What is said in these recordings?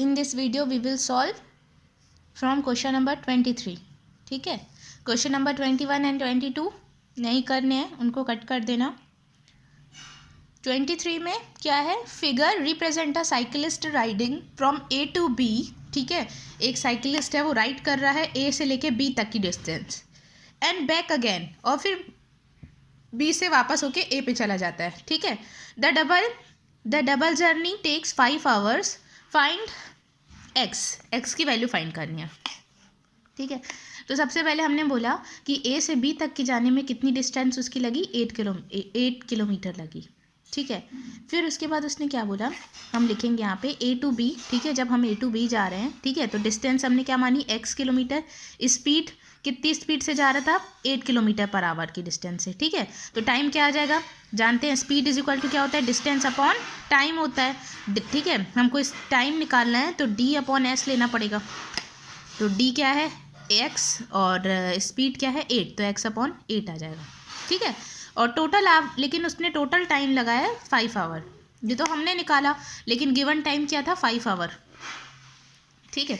in this video we will solve from question number 23. ठीक है, question number 21 and 22 नहीं करने हैं, उनको कट कर देना. 23 में क्या है, figure represent a cyclist riding from A to B. ठीक है, एक साइकिलिस्ट है वो राइड कर रहा है ए से लेके बी तक की डिस्टेंस एंड बैक अगेन, और फिर बी से वापस होके ए पे चला जाता है. ठीक है, the double journey takes 5 hours. Find X की वैल्यू फाइंड करनी है. ठीक है, तो सबसे पहले हमने बोला कि ए से बी तक की जाने में कितनी डिस्टेंस उसकी लगी, 8 किलोमीटर लगी. ठीक है, फिर उसके बाद उसने क्या बोला, हम लिखेंगे यहाँ पे ए टू बी. ठीक है, जब हम ए टू बी जा रहे हैं, ठीक है, तो डिस्टेंस हमने क्या मानी, x किलोमीटर. स्पीड कितनी स्पीड से जा रहा था, 8 किलोमीटर पर आवर की डिस्टेंस से. ठीक है, तो टाइम क्या आ जाएगा, जानते हैं स्पीड इज इक्वल टू क्या होता है, डिस्टेंस अपॉन टाइम होता है. ठीक है, हमको इस टाइम निकालना है तो d अपॉन एस लेना पड़ेगा. तो d क्या है, x, और स्पीड क्या है 8, तो x अपॉन 8 आ जाएगा. ठीक है, और टोटल आप, लेकिन उसने टोटल टाइम लगाया है 5 hour. ये तो हमने निकाला, लेकिन गिवन टाइम क्या था, 5 hour. ठीक है,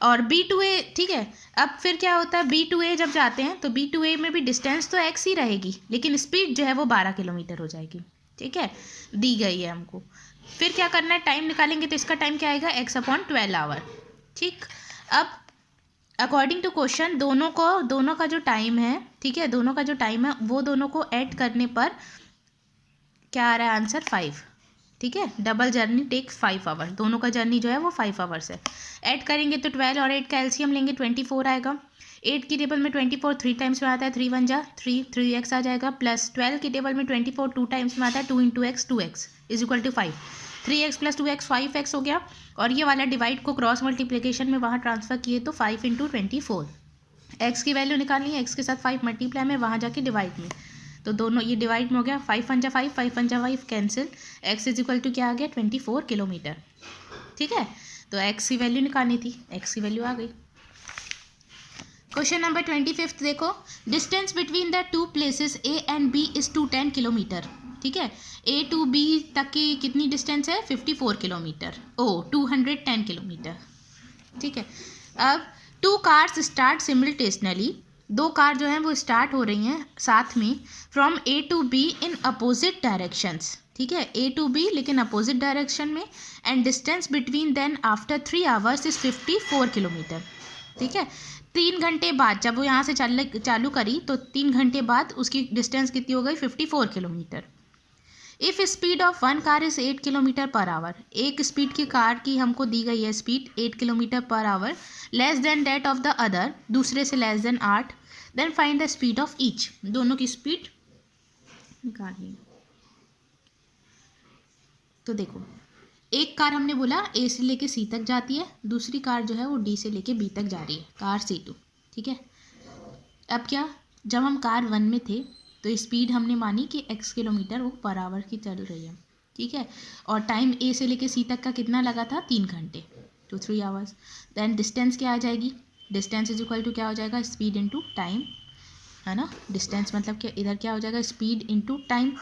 और बी टू ए. ठीक है, अब फिर क्या होता है, बी टू ए जब जाते हैं तो बी टू ए में भी डिस्टेंस तो x ही रहेगी, लेकिन स्पीड जो है वो 12 किलोमीटर हो जाएगी. ठीक है, दी गई है हमको. फिर क्या करना है, टाइम निकालेंगे तो इसका टाइम क्या आएगा, x अपॉन 12 hour. ठीक, अब अकॉर्डिंग टू क्वेश्चन दोनों का जो टाइम है, ठीक है, दोनों का जो टाइम है वो दोनों को ऐड करने पर क्या आ रहा है आंसर, 5. ठीक है, डबल जर्नी टेक 5 hour. दोनों का जर्नी जो है वो 5 hours है. ऐड करेंगे तो 12 और 8 का एलसीएम लेंगे, 24 आएगा. 8 की टेबल में 24 3 टाइम्स में आता है, 3 1 जा 3x आ जाएगा. प्लस 12 की टेबल में 24 2 टाइम्स में आता है, 2 × x 2x is equal to 5. 3x plus 2x 5x हो गया. और ये वाला डिवाइड को क्रॉस मल्टीप्लिकेशन में वहाँ ट्रांसफर किए तो 5 × 24. x की वैल्यू निकालनी है, x के साथ 5 मल्टीप्लाई में, वहाँ जाके डिवाइड में, तो दोनों ये डिवाइड में हो गया. 5 1 जा 5 5 1 जा 5 cancel. x is equal to क्या आ गया, 24 किलोमीटर. ठीक है, तो x की वैल्यू निकालनी थी, x की वैल्यू आ गई. क्वेश्चन नंबर 25 देखो, distance between the two places A and B is 210 kilometre. ठीक है, ए टू बी तक की कितनी डिस्टेंस है, 54 किलोमीटर. 210 किलोमीटर. ठीक है, अब 2 cars स्टार्ट सिमिल्टेनियसली. 2 कार जो हैं वो स्टार्ट हो रही हैं साथ में, from A to B in opposite directions. ठीक है, ए टू बी लेकिन अपोजिट डायरेक्शन में, and distance between then after 3 hours is 54 kilometre. ठीक है, 3 घंटे बाद जब वो यहाँ से चालू करी तो 3 घंटे बाद उसकी डिस्टेंस कितनी हो गई, 54 kilometre. If speed of 1 car is 8 kilometre per hour. एक स्पीड की कार की हमको दी गई है speed 8 kilometre per hour, less than that of the other, दूसरे से less than 8. Then find the speed of each. दोनों की स्पीड निकालनी. तो देखो, एक कार हमने बोला ए से लेके सी तक जाती है, दूसरी कार जो है वो डी से लेके बी तक जा रही है, कार C2. ठीक है, अब क्या, जब हम कार 1 में थे तो स्पीड हमने मानी कि x किलोमीटर वो पर आवर की चल रही है. ठीक है, और टाइम ए से लेके सी तक का कितना लगा था, 3 घंटे, तो 3 hours. देन डिस्टेंस क्या आ जाएगी, डिस्टेंस इज इक्वल टू क्या हो जाएगा, स्पीड इनटू टाइम, है ना. डिस्टेंस मतलब क्या, इधर क्या हो जाएगा, स्पीड इनटू टाइम.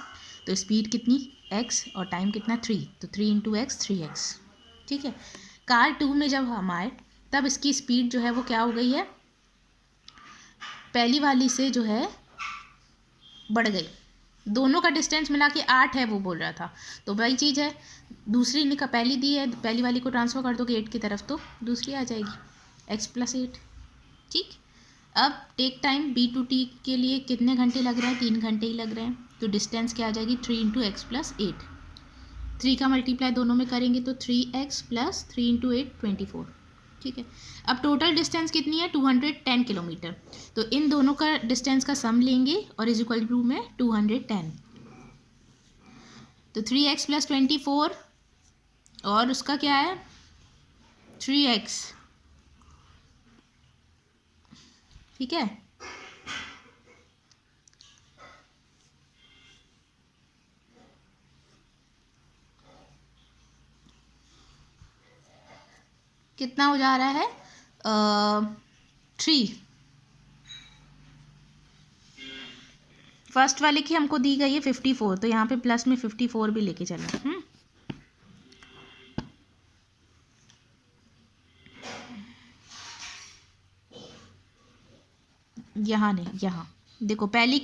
तो स्पीड कितनी x और टाइम कितना 3, तो 3 × x 3x. ठीक है, कार 2 में जब हम आए तब इसकी स्पीड जो है वो क्या हो गई है, पहली वाली से जो है बढ़ गई. दोनों का डिस्टेंस मिला के 8 है वो बोल रहा था, तो वही चीज़ है, दूसरी ने का पहली दी है, पहली वाली को ट्रांसफ़र कर दोगे 8 की तरफ तो दूसरी आ जाएगी x + 8. ठीक, अब take time B to T के लिए कितने घंटे लग रहे हैं, 3 घंटे ही लग रहे हैं, तो डिस्टेंस क्या आ जाएगी, 3 × x + 8. 3 का मल्टीप्लाई दोनों में करेंगे तो 3x + 3 × 8 24. ठीक है, अब टोटल डिस्टेंस कितनी है, 210 किलोमीटर. तो इन दोनों का डिस्टेंस का सम लेंगे और इज इक्वल टू में 210. तो 3x + 24 और उसका क्या है 3x. ठीक है, कितना हो जा रहा है, 3. फर्स्ट वाले की हमको दी गई है 54, तो यहाँ पे प्लस में 54 भी लेके चलें. यहाँ नहीं, यहाँ देखो, पहली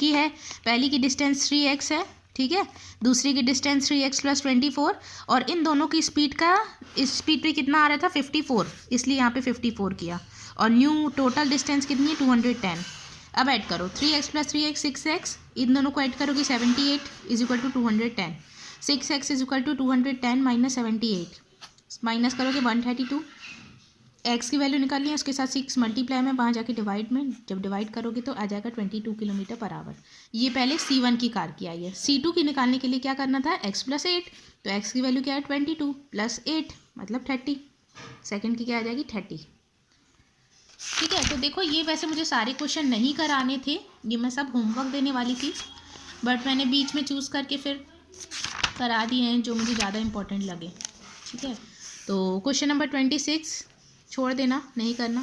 की डिस्टेंस 3x है, ठीक है, दूसरी की डिस्टेंस 3x + 24, और इन दोनों की स्पीड का, इस स्पीड पे कितना आ रहा था 54, इसलिए यहाँ पे 54 किया, और न्यू टोटल डिस्टेंस कितनी है 210। अब ऐड करो 3x + 3x 6x, इन दोनों को ऐड करोगे 78 = 210, 6x = 210 - 78, माइनस करोगे 132, एक्स की वैल्यू निकालनी है, उसके साथ 6 मल्टीप्लाई में, वहाँ जाके डिवाइड में, जब डिवाइड करोगे तो आ जाएगा 22 km/h। ये पहले C1 की कार की आई है। C2 की निकालने के लिए क्या करना था, x + 8, तो x की वैल्यू क्या है 22 + 8 मतलब 30, सेकंड की क्या आ जाएगी 30। ठीक है, तो देखो ये वैसे मुझे सारे क्वेश्चन नहीं कराने थे, ये मैं सब होमवर्क देने वाली थी, बट मैंने बीच में चूज़ करके फिर करा दिए हैं जो मुझे ज़्यादा इंपॉर्टेंट लगे। ठीक है, तो क्वेश्चन नंबर 26 छोड़ देना, नहीं करना।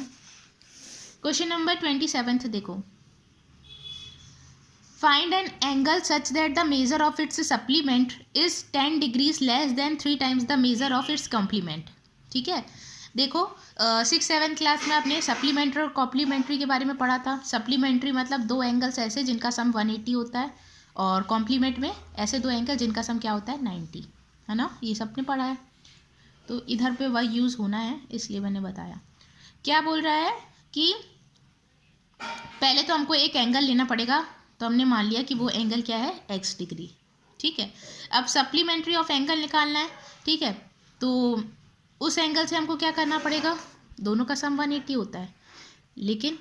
क्वेश्चन नंबर 27 देखो, find an angle such that the measure of its supplement is 10 degrees less than 3 times the measure of its complement. ठीक है, देखो 6-7 क्लास में आपने सप्लीमेंट्री और कॉम्प्लीमेंट्री के बारे में पढ़ा था। सप्लीमेंट्री मतलब दो एंगल्स ऐसे जिनका सम 180 होता है, और कॉम्प्लीमेंट में ऐसे दो एंगल जिनका सम क्या होता है 90, है ना, ये सबने पढ़ा है, तो इधर पे वह यूज़ होना है, इसलिए मैंने बताया। क्या बोल रहा है कि पहले तो हमको एक एंगल लेना पड़ेगा, तो हमने मान लिया कि वो एंगल क्या है x डिग्री। ठीक है, अब सप्लीमेंट्री ऑफ एंगल निकालना है। ठीक है, तो उस एंगल से हमको क्या करना पड़ेगा, दोनों का सम 180 होता है, लेकिन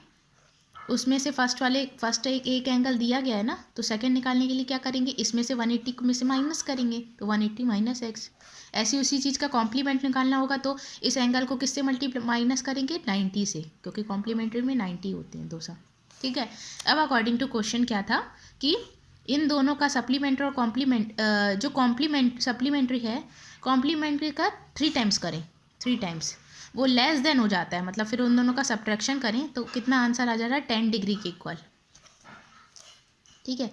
उसमें से फर्स्ट एक एंगल दिया गया है ना, तो सेकंड निकालने के लिए क्या करेंगे, इसमें से 180 में से माइनस करेंगे, तो 180 - x। ऐसी उसी चीज़ का कॉम्प्लीमेंट निकालना होगा, तो इस एंगल को किससे माइनस करेंगे 90 से, क्योंकि कॉम्प्लीमेंट्री में 90 होते हैं दो सम। ठीक है, अब अकॉर्डिंग टू क्वेश्चन क्या था कि इन दोनों का सप्लीमेंट्री और सप्लीमेंट्री है, कॉम्प्लीमेंट्री का 3 टाइम्स करें, 3 टाइम्स, वो लेस देन हो जाता है, मतलब फिर उन दोनों का सब्ट्रैक्शन करें तो कितना आंसर आ जा रहा है 10 डिग्री के इक्वल। ठीक है,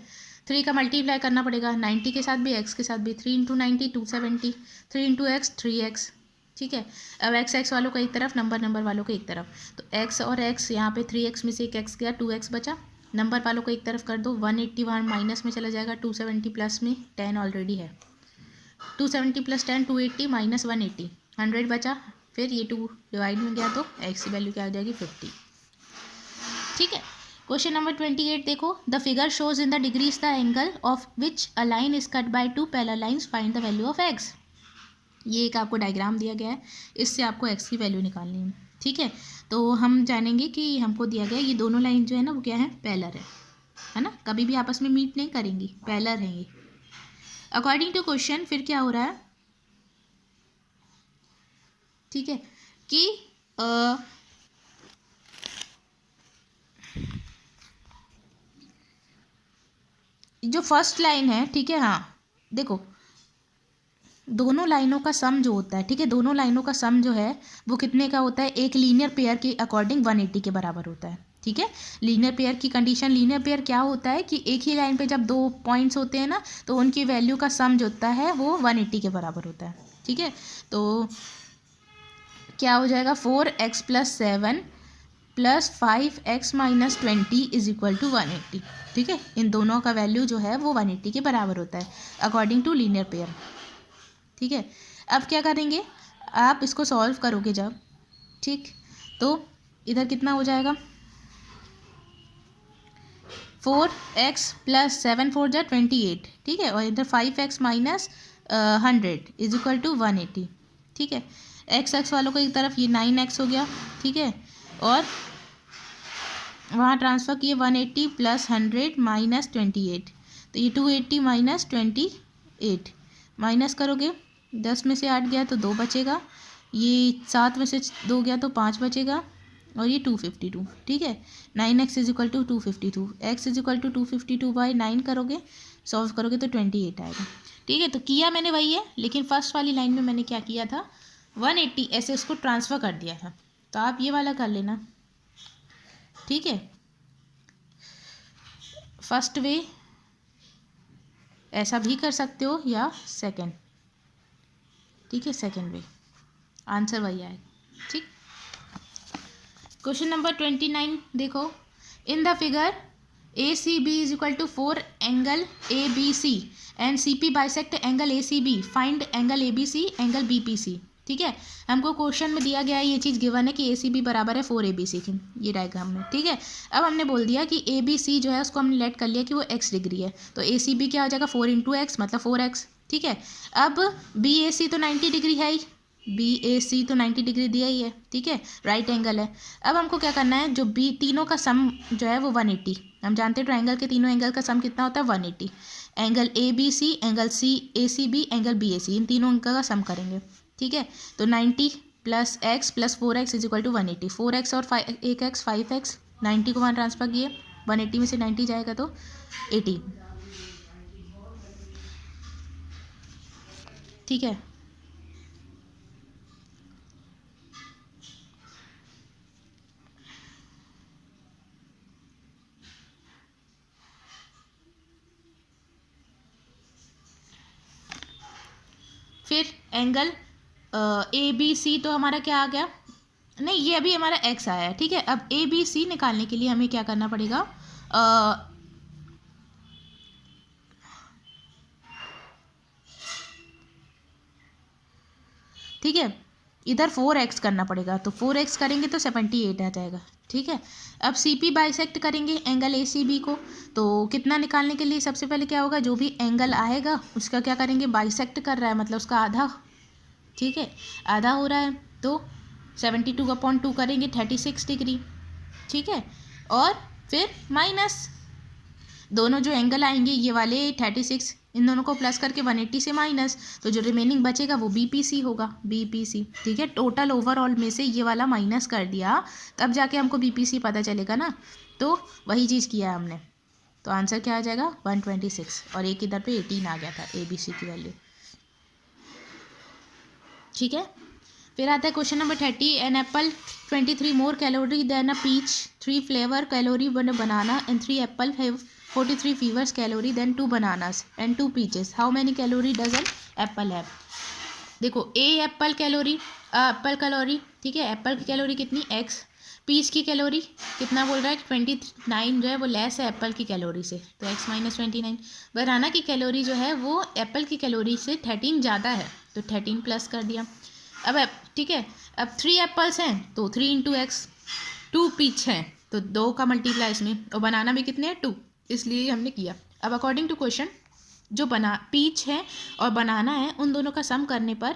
3 का मल्टीप्लाई करना पड़ेगा 90 के साथ भी, x के साथ भी, 3 × 90 270, 3 × x 3x। ठीक है, अब x वालों को एक तरफ, नंबर वालों को एक तरफ, तो x और x यहाँ पे 3x में से एक x गया, 2x बचा, नंबर वालों को एक तरफ कर दो, 180 वहाँ माइनस में चला जाएगा, 270 प्लस में 10 ऑलरेडी है, 270 + 10 280 - 180 100 बचा, फिर ये 2 डिवाइड में गया तो x की वैल्यू क्या आ जाएगी 50। ठीक है, क्वेश्चन नंबर 28 देखो, the figure shows in the degrees the angle of which a line is cut by 2 parallel lines, find the value of x। ये एक आपको डायग्राम दिया गया है, इससे आपको x की वैल्यू निकालनी है। ठीक है, तो हम जानेंगे कि हमको दिया गया ये दोनों लाइन जो है ना वो क्या है, पैरेलल है ना, कभी भी आपस में मीट नहीं करेंगी, पैरेलल है ये। अकॉर्डिंग टू क्वेश्चन फिर क्या हो रहा है, ठीक है, कि जो फर्स्ट लाइन है, ठीक है, हाँ देखो दोनों लाइनों का सम जो होता है, ठीक है, दोनों लाइनों का सम जो है वो कितने का होता है, एक लीनियर पेयर के अकॉर्डिंग 180 के बराबर होता है। ठीक है, लीनियर पेयर की कंडीशन, लीनियर पेयर क्या होता है कि एक ही लाइन पे जब दो पॉइंट्स होते हैं ना, तो उनकी वैल्यू का सम जो होता है वो 180 के बराबर होता है। ठीक है, तो क्या हो जाएगा 4x + 7 + 5x - 20 = 180। ठीक है, इन दोनों का वैल्यू जो है वो 180 के बराबर होता है अकॉर्डिंग टू लीनियर पेयर। ठीक है, अब क्या करेंगे, आप इसको सॉल्व करोगे जब, ठीक, तो इधर कितना हो जाएगा 4x + 7 4 = 28। ठीक है, और इधर 5x - 100 = 180। ठीक है, x वालों को एक तरफ, ये 9x हो गया। ठीक है, और वहाँ ट्रांसफ़र किए 180 + 100 - 28, तो ये 280 - 28 माइनस करोगे, 10 में से 8 गया तो 2 बचेगा, ये 7 में से 2 गया तो 5 बचेगा, और ये 252। ठीक है, 9x = 252, x = 252/9 करोगे, सॉल्व करोगे तो 28 आएगा। ठीक है, तो किया मैंने वही है, लेकिन फर्स्ट वाली लाइन में मैंने क्या किया था 180 ऐसे उसको ट्रांसफ़र कर दिया था, तो आप ये वाला कर लेना। ठीक है, फर्स्ट वे ऐसा भी कर सकते हो या सेकंड। ठीक है, सेकंड वे आंसर वही आएगा। ठीक, क्वेश्चन नंबर 29 देखो, in the figure ACB is equal to 4 angle ABC and CP bisect angle ACB, find angle ABC angle BPC। ठीक है, हमको क्वेश्चन में दिया गया है, ये चीज़ गिवन है कि ACB बराबर है 4ABC की, ये डायग्राम में। ठीक है, अब हमने बोल दिया कि ABC जो है उसको हमने लेट कर लिया कि वो x डिग्री है, तो ACB क्या हो जाएगा 4 इंटू एक्स मतलब 4x। ठीक है, अब BAC तो 90 डिग्री है ही, BAC तो 90 डिग्री दिया ही है। ठीक है, राइट एंगल है। अब हमको क्या करना है, जो B तीनों का सम जो है वो 180, हम जानते हैं ट्राइंगल के तीनों एंगल का सम कितना होता है 180। Angle ABC, angle ACB, angle BAC, इन तीनों एंगल का सम करेंगे। ठीक है, तो 90 plus x plus 4x is equal to 180। 4x और 1x 5x, 90 को वहाँ ट्रांसफर किए, 180 में से 90 जाएगा तो 80। ठीक है, फिर एंगल ABC तो हमारा क्या आ गया, नहीं ये अभी हमारा x आया है। ठीक है, अब ABC निकालने के लिए हमें क्या करना पड़ेगा, ठीक है, इधर 4x करना पड़ेगा, तो 4x करेंगे तो 78 आ जाएगा। ठीक है, अब CP बाइसेक्ट करेंगे एंगल ACB को, तो कितना निकालने के लिए सबसे पहले क्या होगा, जो भी एंगल आएगा उसका क्या करेंगे, बाइसेक्ट कर रहा है मतलब उसका आधा। ठीक है, आधा हो रहा है तो 72/2 करेंगे 36 डिग्री। ठीक है, और फिर माइनस दोनों जो एंगल आएंगे ये वाले 36, इन दोनों को प्लस करके 180 से माइनस, तो जो रिमेनिंग बचेगा वो BPC होगा, BPC। ठीक है, टोटल ओवरऑल में से ये वाला माइनस कर दिया, तब जाके हमको BPC पता चलेगा ना, तो वही चीज़ किया हमने। तो आंसर क्या आ जाएगा 126, और एक इधर पे 18 आ गया था ABC की वैल्यू। ठीक है, फिर आता है question number 30। An apple 23 more calorie than a peach, 3 flavour calorie one banana and 3 apple have 43 fewer calorie than 2 bananas and 2 peaches, how many calorie does an apple have. देखो a Apple calorie, ठीक है, Apple की calorie कितनी x, peach की calorie कितना बोल रहा है 29 जो है वो लेस है एप्पल की कैलोरी से, तो x माइनस 29। बनाना की कैलोरी जो है वो एप्पल की कैलोरी से 13 ज़्यादा है, तो 13 प्लस कर दिया। अब ठीक है, अब 3 एप्पल्स हैं तो 3 इंटू एक्स, 2 पीच हैं तो 2 का मल्टीप्लाई इसमें, और बनाना भी कितने हैं 2, इसलिए हमने किया। अब अकॉर्डिंग टू क्वेश्चन जो पीच है और बनाना है उन दोनों का सम करने पर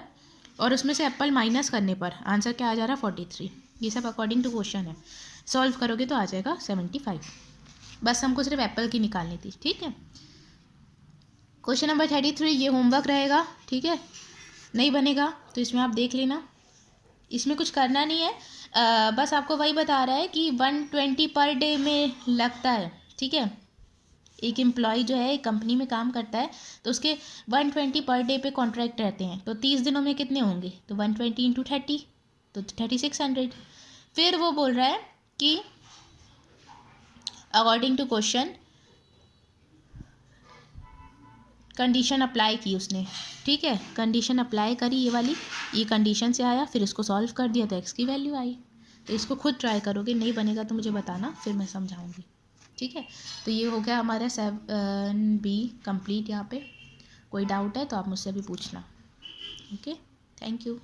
और उसमें से एप्पल माइनस करने पर आंसर क्या आ जा रहा है 43। ये सब अकॉर्डिंग टू क्वेश्चन है, सॉल्व करोगे तो आ जाएगा 75। बस हमको सिर्फ एप्पल की निकालनी थी। ठीक है, क्वेश्चन नंबर 33 ये होमवर्क रहेगा। ठीक है, नहीं बनेगा तो इसमें आप देख लेना, इसमें कुछ करना नहीं है, बस आपको वही बता रहा है कि 120 पर डे में लगता है। ठीक है, एक एम्प्लॉय जो है एक कंपनी में काम करता है तो उसके 120 पर डे पे कॉन्ट्रैक्ट रहते हैं, तो 30 दिनों में कितने होंगे, तो 120 इंटू 30 तो 3600। फिर वो बोल रहा है कि according to question condition apply की उसने। ठीक है, कंडीशन अप्लाई करी ये वाली, ये कंडीशन से आया, फिर इसको सॉल्व कर दिया तो x की वैल्यू आई। तो इसको खुद ट्राई करोगे, नहीं बनेगा तो मुझे बताना, फिर मैं समझाऊंगी। ठीक है, तो ये हो गया हमारा 7B कंप्लीट। यहाँ पे कोई डाउट है तो आप मुझसे भी पूछना। Okay, thank you.